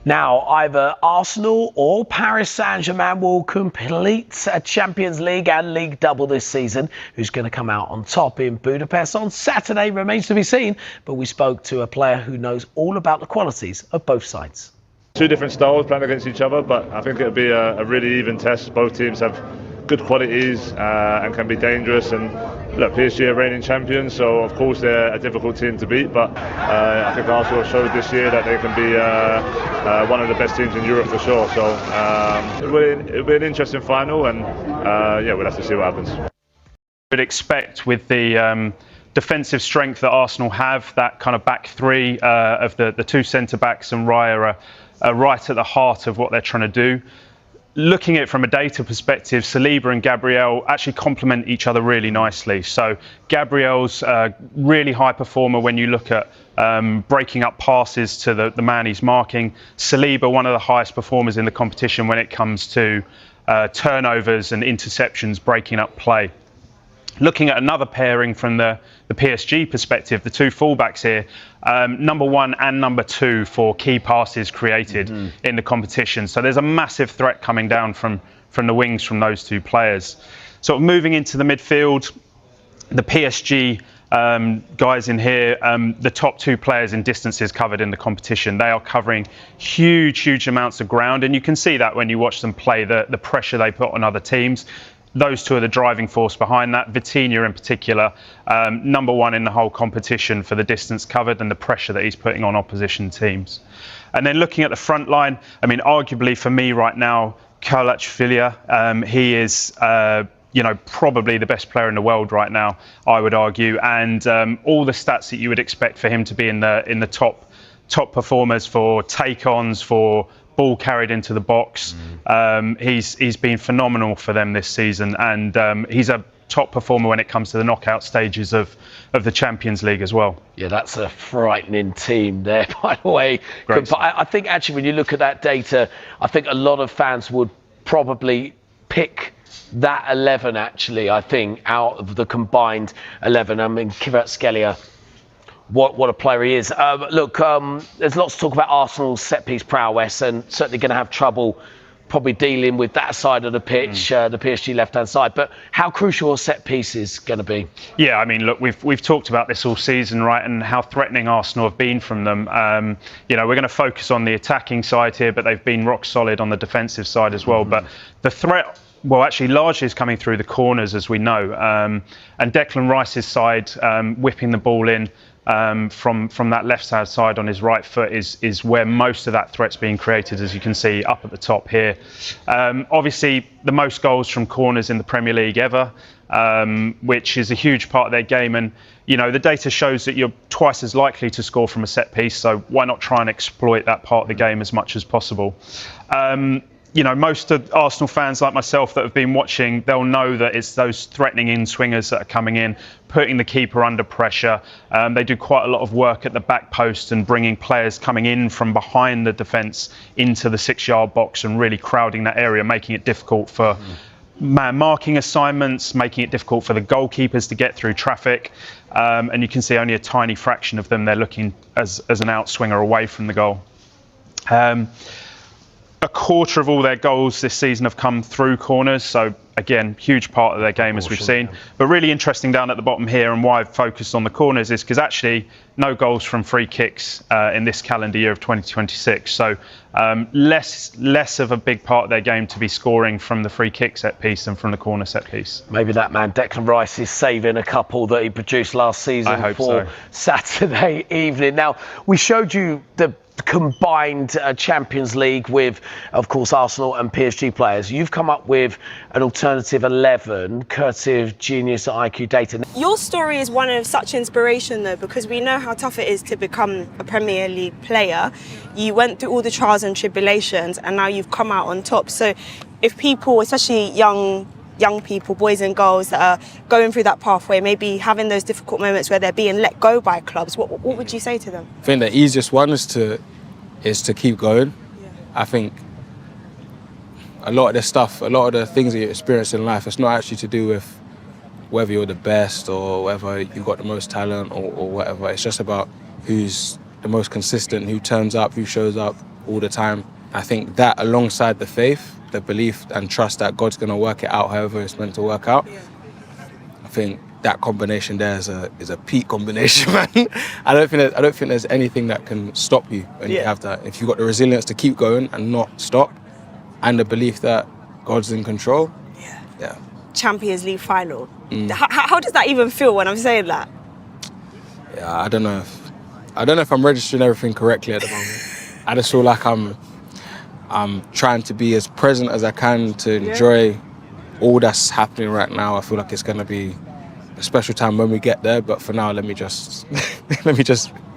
Now, either Arsenal or Paris Saint-Germain will complete a Champions League and League double this season. Who's going to come out on top in Budapest on Saturday remains to be seen, but we spoke to a player who knows all about the qualities of both sides. Two different styles playing against each other, but I think it'll be a really even test. Both teams have good qualities and can be dangerous, and look, PSG are reigning champions, so of course they're a difficult team to beat, but I think Arsenal showed this year that they can be one of the best teams in Europe for sure, so it'll be an interesting final, and yeah, we'll have to see what happens. Would expect with the defensive strength that Arsenal have, that kind of back three of the two centre-backs and Raya are right at the heart of what they're trying to do. Looking at it from a data perspective, Saliba and Gabriel actually complement each other really nicely. So Gabriel's a really high performer when you look at breaking up passes to the man he's marking. Saliba, one of the highest performers in the competition when it comes to turnovers and interceptions, breaking up play. Looking at another pairing from the PSG perspective, the two fullbacks here, number one and number two for key passes created in the competition. So there's a massive threat coming down from the wings from those two players. So moving into the midfield, the PSG guys in here, the top two players in distances covered in the competition. They are covering huge amounts of ground, and you can see that when you watch them play, the pressure they put on other teams. Those two are the driving force behind that. Vitinha in particular, number one in the whole competition for the distance covered and the pressure that he's putting on opposition teams. And then looking at the front line, I mean, arguably for me right now, Kvaratskhelia, he is probably the best player in the world right now, I would argue, and all the stats that you would expect for him to be in the top performers for take-ons, for ball carried into the box. He's been phenomenal for them this season, and he's a top performer when it comes to the knockout stages of the Champions League as well. Yeah, that's a frightening team there, by the way. I think actually when you look at that data, I think a lot of fans would probably pick that 11 actually, I think, out of the combined 11. I mean, Kvaratskhelia, what a player he is. Look, there's lots to talk about Arsenal's set-piece prowess, and certainly going to have trouble probably dealing with that side of the pitch, the PSG left-hand side. But how crucial a set-piece is going to be? Yeah, I mean, look, we've talked about this all season, right, and how threatening Arsenal have been from them. We're going to focus on the attacking side here, but they've been rock solid on the defensive side as well. But the threat, well, actually largely is coming through the corners, as we know. And Declan Rice's side, whipping the ball in, from that left-hand side on his right foot is where most of that threat's being created, as you can see up at the top here. Obviously, the most goals from corners in the Premier League ever, which is a huge part of their game. And, the data shows that you're twice as likely to score from a set piece, so why not try and exploit that part of the game as much as possible? Most of Arsenal fans like myself that have been watching, they'll know that it's those threatening in-swingers that are coming in, putting the keeper under pressure. They do quite a lot of work at the back post and bringing players coming in from behind the defence into the 6-yard box and really crowding that area, making it difficult for man marking assignments, making it difficult for the goalkeepers to get through traffic. And you can see only a tiny fraction of them, they're looking as an outswinger away from the goal. A quarter of all their goals this season have come through corners, so again, huge part of their game as we've seen. But really interesting down at the bottom here, and why I've focused on the corners is because actually no goals from free kicks in this calendar year of 2026. So less of a big part of their game to be scoring from the free kick set piece than from the corner set piece. Maybe that man Declan Rice is saving a couple that he produced last season for Saturday evening. Now, we showed you the combined Champions League with, of course, Arsenal and PSG players. You've come up with an alternative 11, courtesy of Genius IQ Data. Your story is one of such inspiration, though, because we know how tough it is to become a Premier League player. You went through all the trials and tribulations, and now you've come out on top. So if people, especially young people, boys and girls that are going through that pathway, maybe having those difficult moments where they're being let go by clubs, what would you say to them? I think the easiest one is to keep going. Yeah. I think a lot of the things that you experience in life, it's not actually to do with whether you're the best or whether you've got the most talent or whatever. It's just about who's the most consistent, who turns up, who shows up all the time. I think that alongside the faith, the belief and trust that God's going to work it out however it's meant to work out, I think that combination there is a peak combination, man. I don't think there's anything that can stop you when you have that. If you've got the resilience to keep going and not stop, and the belief that God's in control, yeah. Champions League final. How does that even feel when I'm saying that? Yeah, I don't know if I'm registering everything correctly at the moment. I just feel like I'm trying to be as present as I can to enjoy all that's happening right now. I feel like it's going to be a special time when we get there, but for now, let me just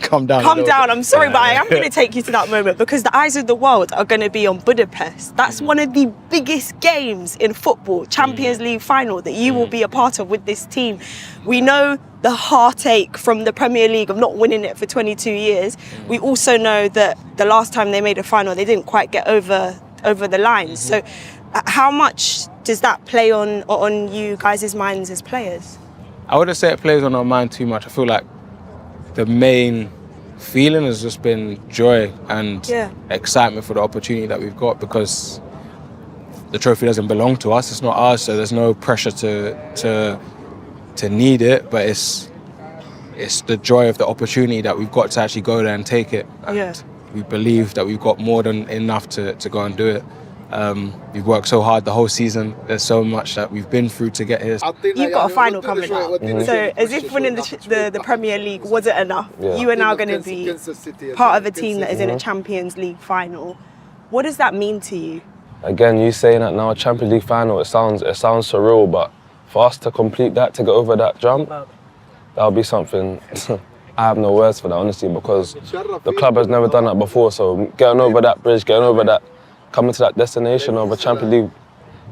calm down. Calm down. I'm sorry, but I am going to take you to that moment because the eyes of the world are going to be on Budapest. That's one of the biggest games in football, Champions League final, that you will be a part of with this team. We know the heartache from the Premier League of not winning it for 22 years. We also know that the last time they made a final, they didn't quite get over the line. So how much does that play on you guys' minds as players? I wouldn't say it plays on our mind too much. I feel like the main feeling has just been joy and excitement for the opportunity that we've got, because the trophy doesn't belong to us. It's not ours, so there's no pressure to need it, but it's the joy of the opportunity that we've got to actually go there and take it. And we believe that we've got more than enough to go and do it. We've worked so hard the whole season. There's so much that we've been through to get here. You've got a final coming up. So as if winning the Premier League wasn't enough, you are now going to be part of a team that is in a Champions League final. What does that mean to you? Again, you saying that now, a Champions League final, it sounds surreal, but for us to complete that, to get over that jump, that'll be something. I have no words for that, honestly, because the club has never done that before. So getting over that bridge, getting over that, coming to that destination of a Champions League,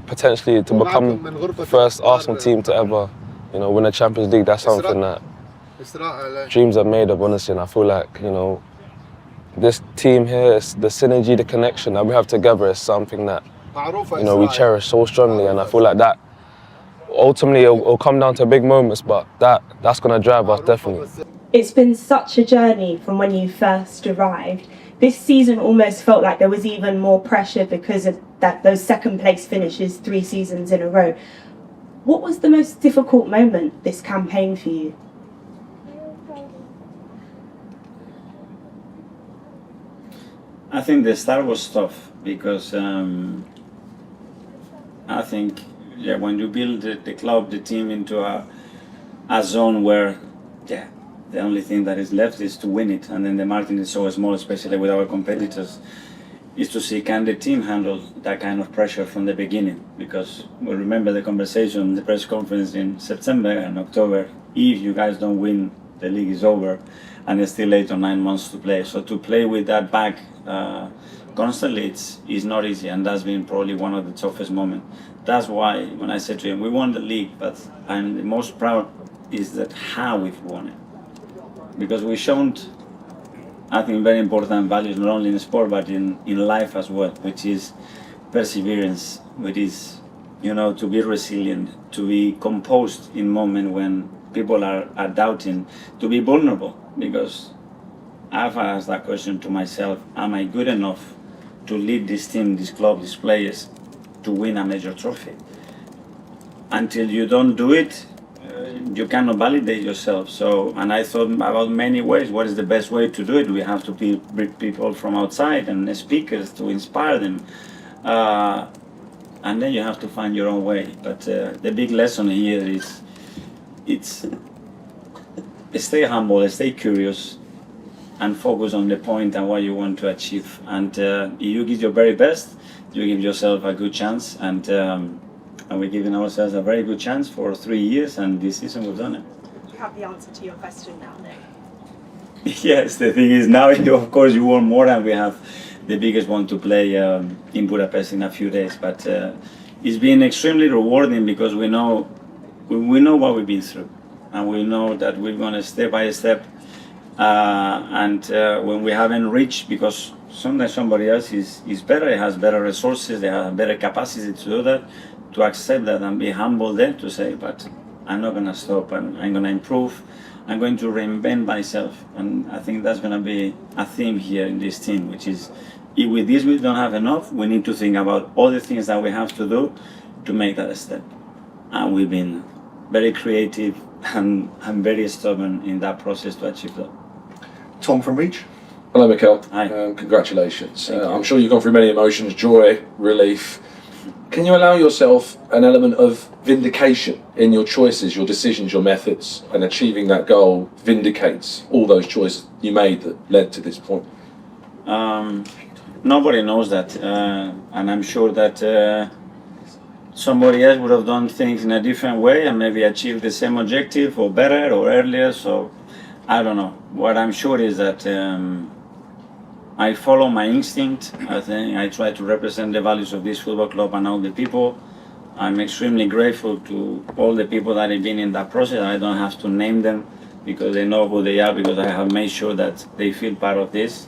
potentially to become the first Arsenal team to ever, win a Champions League, that's something that dreams are made of, honestly. And I feel like, this team here, it's the synergy, the connection that we have together is something that, we cherish so strongly. And I feel like that, ultimately, it'll come down to big moments, but that's going to drive us, definitely. It's been such a journey from when you first arrived. This season almost felt like there was even more pressure because of those second place finishes 3 seasons in a row. What was the most difficult moment this campaign for you? I think the start was tough because I think when you build the club, the team into a zone where the only thing that is left is to win it, and then the margin is so small, especially with our competitors, is to see can the team handle that kind of pressure from the beginning, because we remember the conversation, the press conference in September and October, if you guys don't win, the league is over, and there's still 8 or 9 months to play. So to play with that back constantly, it's not easy, and that's been probably one of the toughest moments. That's why when I said to him, we won the league, but I'm the most proud is that how we've won it. Because we've shown, I think, very important values, not only in sport, but in life as well, which is perseverance, which is, to be resilient, to be composed in moments when people are doubting, to be vulnerable. Because I've asked that question to myself, am I good enough to lead this team, this club, these players, to win a major trophy? Until you don't do it, you cannot validate yourself. So, and I thought about many ways. What is the best way to do it? We have to bring people from outside and speakers to inspire them. And then you have to find your own way. But the big lesson here is, it's stay humble, stay curious, and focus on the point and what you want to achieve. And if you give your very best, you give yourself a good chance. And we're giving ourselves a very good chance for 3 years, and this season we've done it. You have the answer to your question now, though. Yes, the thing is now, of course, you want more, and we have the biggest one to play in Budapest in a few days. But it's been extremely rewarding because we know what we've been through, and we know that we're going to step by step. And when we haven't reached, because sometimes somebody else is better, it has better resources, they have better capacity to do that, to accept that and be humble then to say, but I'm not going to stop, and I'm going to improve, I'm going to reinvent myself. And I think that's going to be a theme here in this team, which is if with this we don't have enough, we need to think about all the things that we have to do to make that a step. And we've been very creative and very stubborn in that process to achieve that. Tom from Reach. Hello, Mikel. Hi. Congratulations. Thank you. I'm sure you've gone through many emotions, joy, relief. Can you allow yourself an element of vindication in your choices, your decisions, your methods, and achieving that goal vindicates all those choices you made that led to this point? Nobody knows that, and I'm sure that somebody else would have done things in a different way and maybe achieved the same objective or better or earlier. So I don't know. What I'm sure is that I follow my instinct. I think I try to represent the values of this football club and all the people. I'm extremely grateful to all the people that have been in that process. I don't have to name them because they know who they are, because I have made sure that they feel part of this.